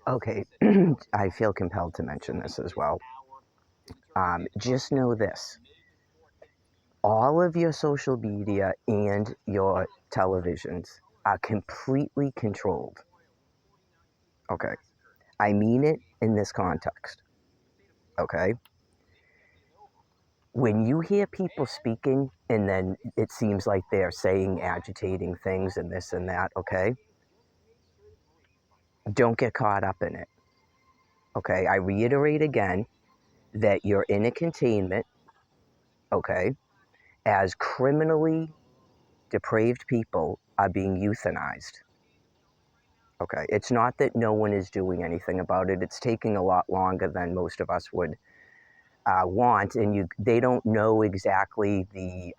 Okay, I feel compelled to mention this as well. Just know this: all of your social media and your televisions are completely controlled. Okay, I mean it in this context. Okay, when you hear people speaking and then it seems like they're saying agitating things and this and that, okay, don't get caught up in it. Okay, I reiterate again that you're in a containment, okay, as criminally depraved people are being euthanized. Okay, it's not that no one is doing anything about it. It's taking a lot longer than most of us would want, and they don't know exactly the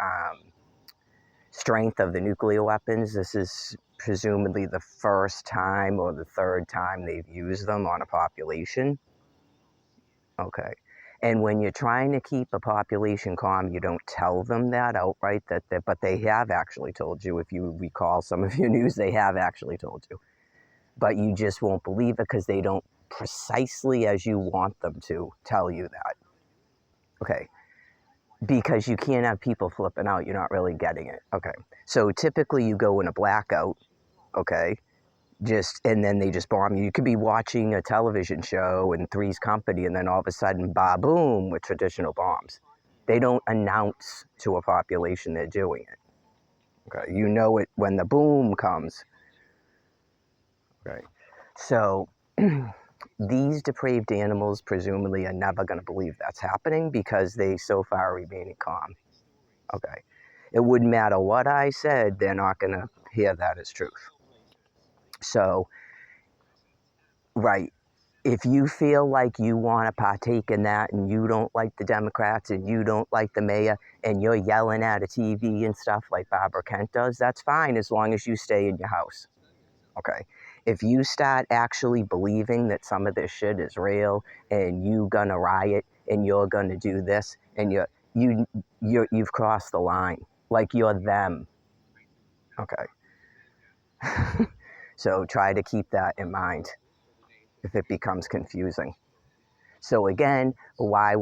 strength of the nuclear weapons. This is presumably the first time or the third time they've used them on a population. Okay. And when you're trying to keep a population calm, you don't tell them that outright, but they have actually told you. If you recall some of your news, they have actually told you. But you just won't believe it because they don't precisely as you want them to tell you that. Okay. Because you can't have people flipping out. You're not really getting it. Okay. So typically you go in a blackout. Okay. And then they just bomb you. You could be watching a television show in Three's Company, and then all of a sudden, ba-boom, with traditional bombs. They don't announce to a population they're doing it. Okay, you know it when the boom comes. Okay, so these depraved animals presumably are never going to believe that's happening because they so far remain calm. Okay, it wouldn't matter what I said; they're not going to hear that as truth. So, right. If you feel like you want to partake in that and you don't like the Democrats and you don't like the mayor and you're yelling at a TV and stuff like Barbara Kent does, that's fine as long as you stay in your house. Okay. If you start actually believing that some of this shit is real and you gonna riot and you're gonna do this and you've crossed the line. Like you're them. Okay. So try to keep that in mind if it becomes confusing. So again, why?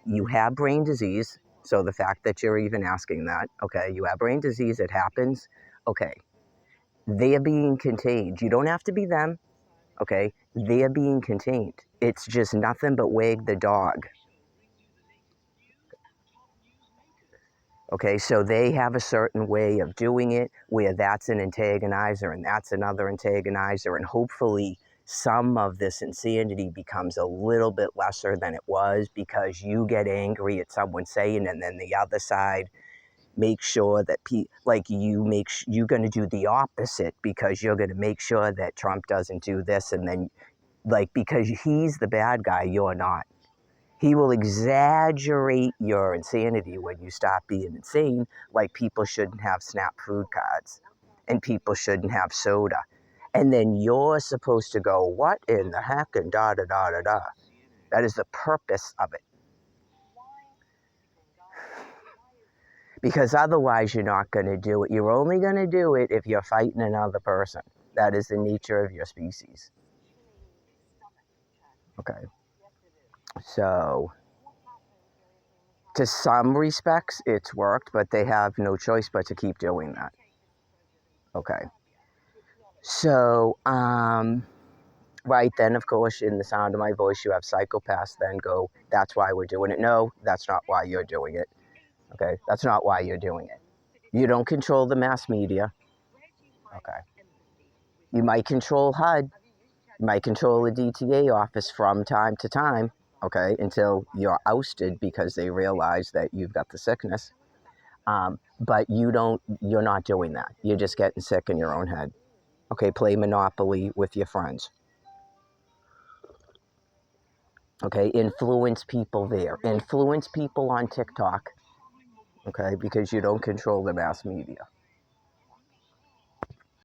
You have brain disease. So the fact that you're even asking that, okay, you have brain disease, it happens. Okay, they're being contained. You don't have to be them, okay? They're being contained. It's just nothing but wag the dog. Okay, so they have a certain way of doing it where that's an antagonizer and that's another antagonizer, and hopefully some of this insanity becomes a little bit lesser than it was because you get angry at someone saying, and then the other side make sure that you're going to do the opposite because you're going to make sure that Trump doesn't do this, and then because he's the bad guy, you're not. He will exaggerate your insanity when you stop being insane, like people shouldn't have SNAP food cards and people shouldn't have soda. And then you're supposed to go, what in the heck, and da da da da da. That is the purpose of it. Because otherwise, you're not going to do it. You're only going to do it if you're fighting another person. That is the nature of your species. Okay. So, to some respects, it's worked, but they have no choice but to keep doing that. Okay. So, right then, of course, in the sound of my voice, you have psychopaths then go, that's why we're doing it. No, that's not why you're doing it. Okay. That's not why you're doing it. You don't control the mass media. Okay. You might control HUD. You might control the DTA office from time to time. Okay. Until you're ousted because they realize that you've got the sickness. But you're not doing that. You're just getting sick in your own head. Okay, play Monopoly with your friends. Okay, influence people there. Influence people on TikTok. Okay, because you don't control the mass media.